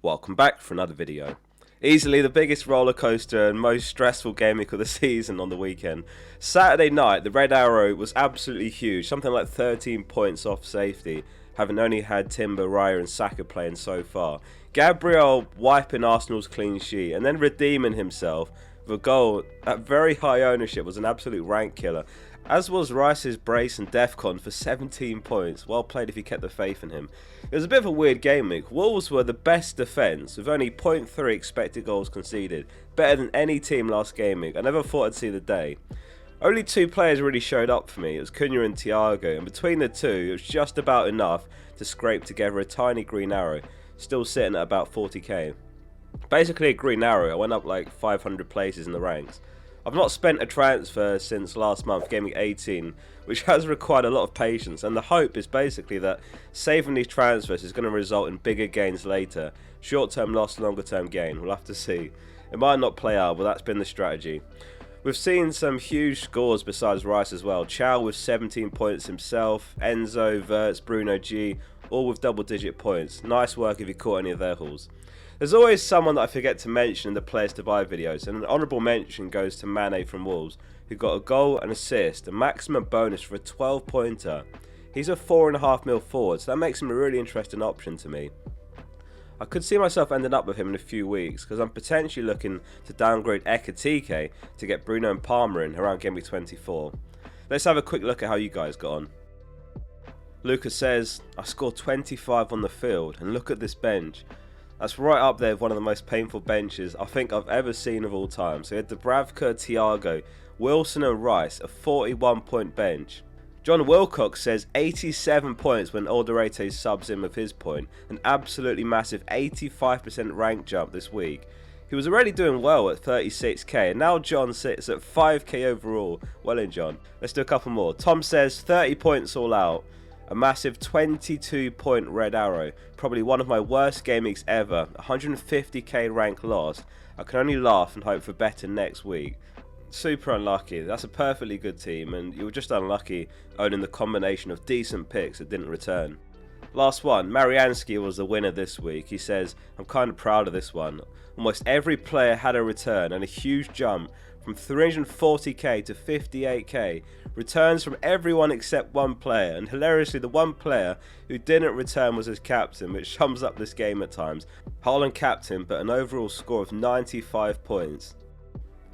Welcome back for another video. Easily the biggest roller coaster and most stressful game week of the season on the weekend. Saturday night, the red arrow was absolutely huge, something like 13 points off safety, having only had Timber, Raya and Saka playing so far. Gabriel wiping Arsenal's clean sheet and then redeeming himself with a goal at very high ownership was an absolute rank killer, as was Rice's brace and Defcon for 17 points. Well played if he kept the faith in him. It was a bit of a weird game week. Wolves were the best defence with only 0.3 expected goals conceded, better than any team last game week. I never thought I'd see the day. Only two players really showed up for me. It was Cunha and Thiago, and between the two it was just about enough to scrape together a tiny green arrow, still sitting at about 40k. Basically a green arrow. I went up like 500 places in the ranks. I've not spent a transfer since last month, Gameweek 18, which has required a lot of patience, and the hope is basically that saving these transfers is going to result in bigger gains later. Short-term loss, longer-term gain, we'll have to see. It might not play out, but that's been the strategy. We've seen some huge scores besides Rice as well. Cielo with 17 points himself, Enzo, Verts, Bruno G, all with double-digit points. Nice work if you caught any of their hauls. There's always someone that I forget to mention in the players to buy videos, and an honourable mention goes to Mane from Wolves, who got a goal and assist, a maximum bonus for a 12-pointer. He's a 4.5 mil forward, so that makes him a really interesting option to me. I could see myself ending up with him in a few weeks, because I'm potentially looking to downgrade Ekitike to get Bruno and Palmer in around Gameweek 24. Let's have a quick look at how you guys got on. Lucas says, I scored 25 on the field, and look at this bench. That's right up there with one of the most painful benches I think I've ever seen of all time. So we had Dubravka, Thiago, Wilson and Rice, a 41-point bench. John Wilcox says 87 points when Alderete subs in with his point. An absolutely massive 85% rank jump this week. He was already doing well at 36k, and now John sits at 5k overall. Well in, John. Let's do a couple more. Tom says 30 points all out. A massive 22-point red arrow. Probably one of my worst game weeks ever. 150k rank loss. I can only laugh and hope for better next week. Super unlucky. That's a perfectly good team, and you were just unlucky owning the combination of decent picks that didn't return. Last one. Mariansky was the winner this week. He says, I'm kind of proud of this one. Almost every player had a return and a huge jump from 340k to 58k. Returns from everyone except one player, and hilariously the one player who didn't return was his captain, which sums up this game at times. Haaland captain, but an overall score of 95 points.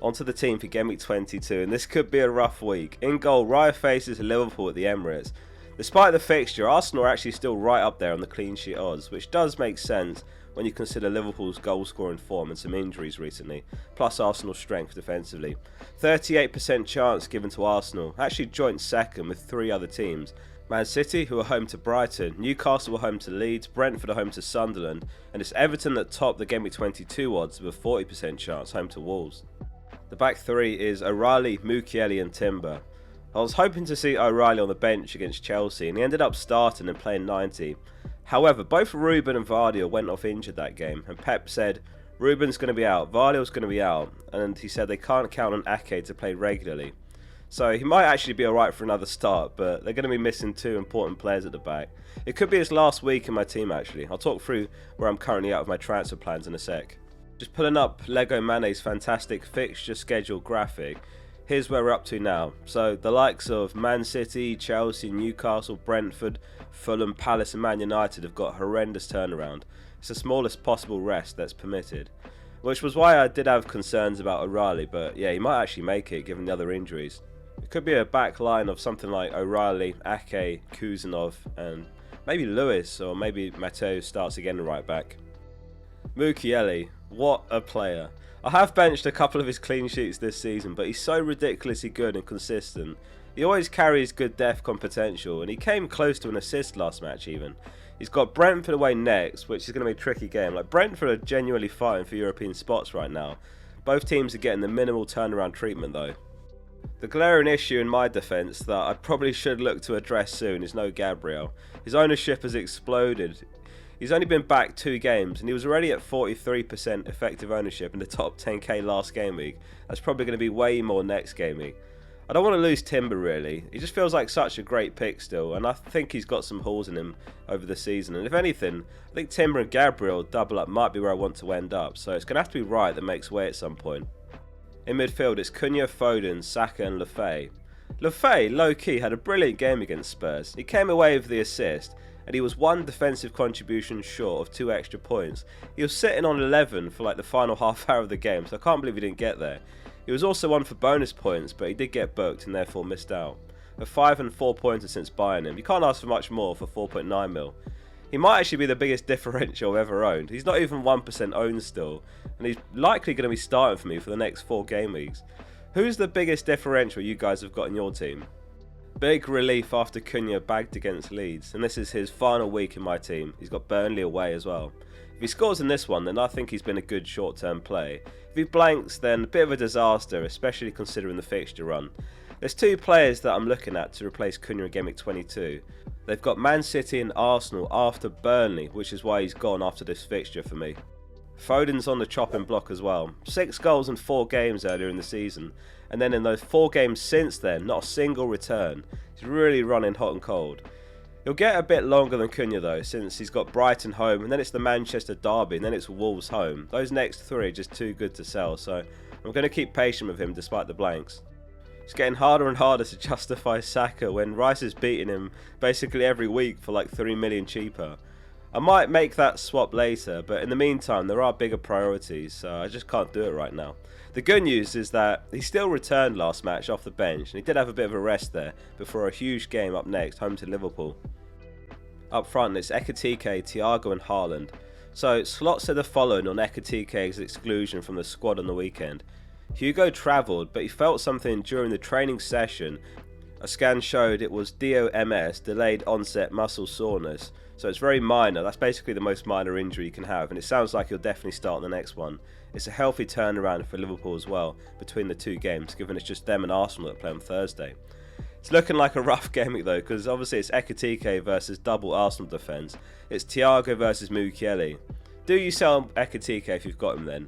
Onto the team for Gameweek 22, and this could be a rough week. In goal, Raya faces Liverpool at the Emirates. Despite the fixture, Arsenal are actually still right up there on the clean sheet odds, which does make sense when you consider Liverpool's goal scoring form and some injuries recently, plus Arsenal's strength defensively. 38% chance given to Arsenal, actually joint second with three other teams. Man City, who are home to Brighton, Newcastle are home to Leeds, Brentford are home to Sunderland, and it's Everton that top the Gameweek 22 odds with a 40% chance, home to Wolves. The back three is O'Reilly, Mukiele and Timber. I was hoping to see O'Reilly on the bench against Chelsea, and he ended up starting and playing 90. However, both Ruben and Vardy went off injured that game, and Pep said Ruben's going to be out, Vardy's going to be out, and he said they can't count on Ake to play regularly. So he might actually be alright for another start, but they're going to be missing two important players at the back. It could be his last week in my team actually. I'll talk through where I'm currently at with my transfer plans in a sec. Just pulling up Lego Mane's fantastic fixture schedule graphic. Here's where we're up to now. So the likes of Man City, Chelsea, Newcastle, Brentford, Fulham, Palace and Man United have got horrendous turnaround. It's the smallest possible rest that's permitted. Which was why I did have concerns about O'Reilly, but yeah, he might actually make it given the other injuries. It could be a back line of something like O'Reilly, Ake, Kuzanov and maybe Lewis, or maybe Mateo starts again at right back. Mukiele, what a player. I have benched a couple of his clean sheets this season, but he's so ridiculously good and consistent. He always carries good Defcon potential, and he came close to an assist last match even. He's got Brentford away next, which is going to be a tricky game. Like, Brentford are genuinely fighting for European spots right now. Both teams are getting the minimal turnaround treatment though. The glaring issue in my defence that I probably should look to address soon is no Gabriel. His ownership has exploded. He's only been back 2 games and he was already at 43% effective ownership in the top 10k last game week. That's probably going to be way more next game week. I don't want to lose Timber really. He just feels like such a great pick still, and I think he's got some holes in him over the season. And if anything, I think Timber and Gabriel double up might be where I want to end up. So it's going to have to be Wright that makes way at some point. In midfield, it's Cunha, Foden, Saka and Lafay. Lafay, low-key, had a brilliant game against Spurs. He came away with the assist, and he was one defensive contribution short of 2 extra points. He was sitting on 11 for like the final half hour of the game, so I can't believe he didn't get there. He was also one for bonus points, but he did get booked and therefore missed out. A 5 and 4 pointer since buying him. You can't ask for much more for 4.9 mil. He might actually be the biggest differential I've ever owned. He's not even 1% owned still, and he's likely going to be starting for me for the next 4 game weeks. Who's the biggest differential you guys have got in your team? Big relief after Cunha bagged against Leeds, and this is his final week in my team. He's got Burnley away as well. If he scores in this one, then I think he's been a good short-term play. If he blanks, then a bit of a disaster, especially considering the fixture run. There's 2 players that I'm looking at to replace Cunha in Gameweek 22. They've got Man City and Arsenal after Burnley, which is why he's gone after this fixture for me. Foden's on the chopping block as well. 6 goals in 4 games earlier in the season, and then in those 4 games since then, not a single return. He's really running hot and cold. He'll get a bit longer than Cunha though, since he's got Brighton home, and then it's the Manchester derby, and then it's Wolves home. Those next 3 are just too good to sell, so I'm going to keep patient with him despite the blanks. It's getting harder and harder to justify Saka when Rice is beating him basically every week for like 3 million cheaper. I might make that swap later, but in the meantime there are bigger priorities, so I just can't do it right now. The good news is that he still returned last match off the bench, and he did have a bit of a rest there before a huge game up next, home to Liverpool. Up front it's Ekitike, Thiago and Haaland. So Slot said the following on Ekitike's exclusion from the squad on the weekend. Hugo travelled, but he felt something during the training session. A scan showed it was DOMS, delayed onset muscle soreness. So it's very minor. That's basically the most minor injury you can have, and it sounds like he'll definitely start the next one. It's a healthy turnaround for Liverpool as well between the 2 games, given it's just them and Arsenal that play on Thursday. It's looking like a rough game though, because obviously it's Ekitike versus double Arsenal defence. It's Thiago versus Mukiele. Do you sell Ekitike if you've got him then?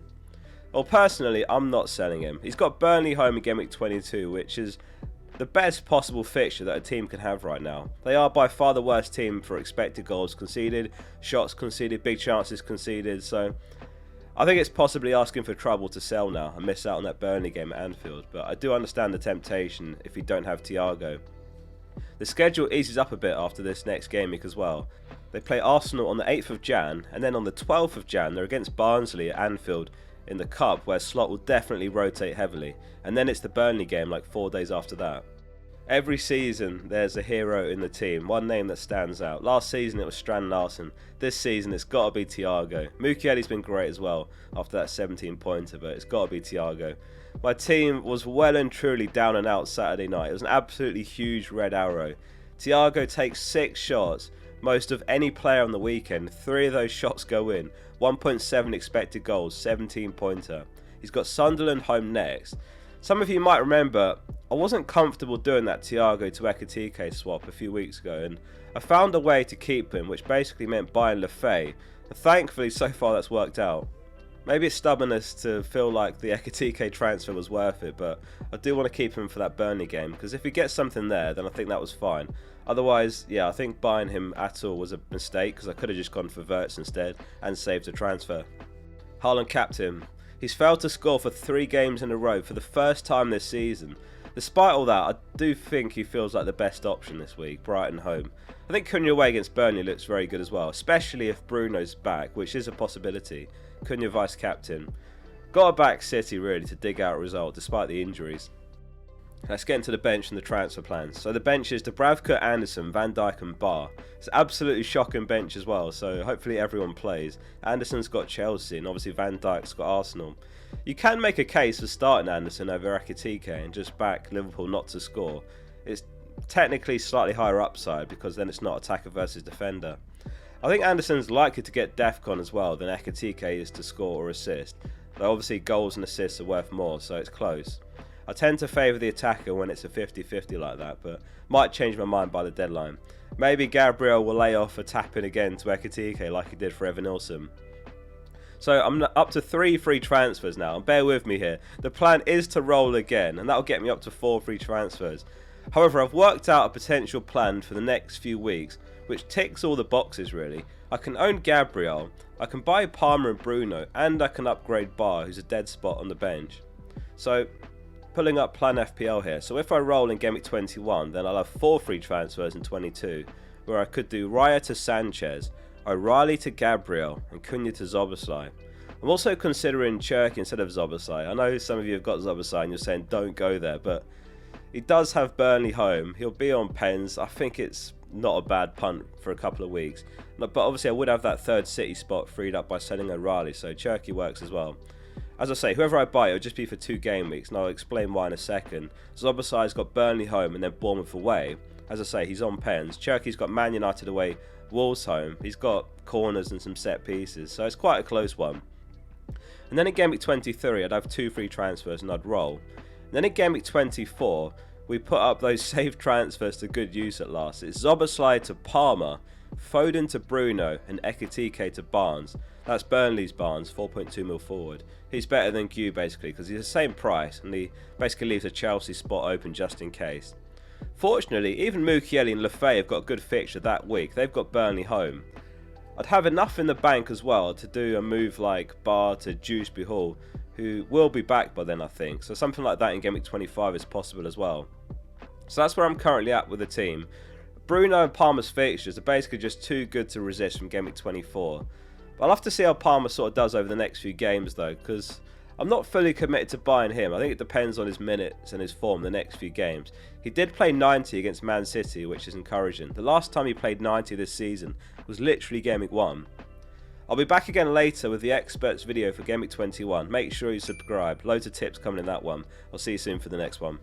Well, personally, I'm not selling him. He's got Burnley home in Gameweek 22, which is the best possible fixture that a team can have right now. They are by far the worst team for expected goals conceded, shots conceded, big chances conceded, so I think it's possibly asking for trouble to sell now and miss out on that Burnley game at Anfield, but I do understand the temptation if you don't have Thiago. The schedule eases up a bit after this next game week as well. They play Arsenal on the 8th of Jan, and then on the 12th of Jan they're against Barnsley at Anfield in the Cup, where Slot will definitely rotate heavily, and then it's the Burnley game like 4 days after that. Every season there's a hero in the team, one name that stands out. Last season it was Strand Larsen, this season it's got to be Thiago. Mukiele's been great as well after that 17 pointer, but it's got to be Thiago. My team was well and truly down and out Saturday night. It was an absolutely huge red arrow. Thiago takes 6 shots, most of any player on the weekend. 3 of those shots go in. 1.7 expected goals, 17 pointer. He's got Sunderland home next. Some of you might remember I wasn't comfortable doing that Thiago to Ekitike swap a few weeks ago, and I found a way to keep him, which basically meant buying Lafay, and thankfully so far that's worked out. Maybe it's stubbornness to feel like the Ekitike transfer was worth it, but I do want to keep him for that Burnley game, because if he gets something there then I think that was fine. Otherwise, yeah, I think buying him at all was a mistake, because I could have just gone for Wirtz instead and saved a transfer. Haaland capped him. He's failed to score for 3 games in a row for the first time this season. Despite all that, I do think he feels like the best option this week, Brighton home. I think Cunha away against Burnley looks very good as well, especially if Bruno's back, which is a possibility. Cunha vice-captain. Got to back City really to dig out a result despite the injuries. Let's get into the bench and the transfer plans. So the bench is Dubravka, Anderson, Van Dijk and Barr. It's an absolutely shocking bench as well, so hopefully everyone plays. Anderson's got Chelsea and obviously Van Dijk's got Arsenal. You can make a case for starting Anderson over Ekitike and just back Liverpool not to score. It's technically slightly higher upside because then it's not attacker versus defender. I think Anderson's likely to get DEFCON as well than Ekitike is to score or assist. Though obviously goals and assists are worth more, so it's close. I tend to favour the attacker when it's a 50-50 like that, but might change my mind by the deadline. Maybe Gabriel will lay off a tap-in again to Ekitike like he did for Evan Nilsson. So I'm up to 3 free transfers now, and bear with me here. The plan is to roll again, and that'll get me up to 4 free transfers. However, I've worked out a potential plan for the next few weeks, which ticks all the boxes really. I can own Gabriel, I can buy Palmer and Bruno, and I can upgrade Bar, who's a dead spot on the bench. So, pulling up plan FPL here. So if I roll in Gameweek 21, then I'll have 4 free transfers in 22, where I could do Raya to Sanchez, O'Reilly to Gabriel, and Cunha to Szoboszlai. I'm also considering Cherki instead of Szoboszlai. I know some of you have got Szoboszlai and you're saying don't go there, but he does have Burnley home. He'll be on pens. I think it's not a bad punt for a couple of weeks. But obviously I would have that third City spot freed up by selling O'Reilly, so Cherki works as well. As I say, whoever I buy, it'll just be for 2 game weeks, and I'll explain why in a second. Szoboszlai's got Burnley home and then Bournemouth away. As I say, he's on pens. Cherki's got Man United away, Wolves home. He's got corners and some set pieces, so it's quite a close one. And then in Gameweek 23, I'd have 2 free transfers and I'd roll. And then in Gameweek 24, we put up those safe transfers to good use at last. It's Szoboszlai to Palmer, Foden to Bruno, and Ekitike to Barnes. That's Burnley's Barnes, 4.2 mil forward. He's better than Gw basically because he's the same price and he basically leaves a Chelsea spot open just in case. Fortunately, even Mukiele and Lafay have got a good fixture that week. They've got Burnley home. I'd have enough in the bank as well to do a move like Bar to Dewsbury Hall, who will be back by then I think. So something like that in Gameweek 25 is possible as well. So that's where I'm currently at with the team. Bruno and Palmer's fixtures are basically just too good to resist from Gameweek 24. But I'll have to see how Palmer sort of does over the next few games though, because I'm not fully committed to buying him. I think it depends on his minutes and his form the next few games. He did play 90 against Man City, which is encouraging. The last time he played 90 this season was literally Gameweek 1. I'll be back again later with the experts video for Gameweek 21. Make sure you subscribe. Loads of tips coming in that one. I'll see you soon for the next one.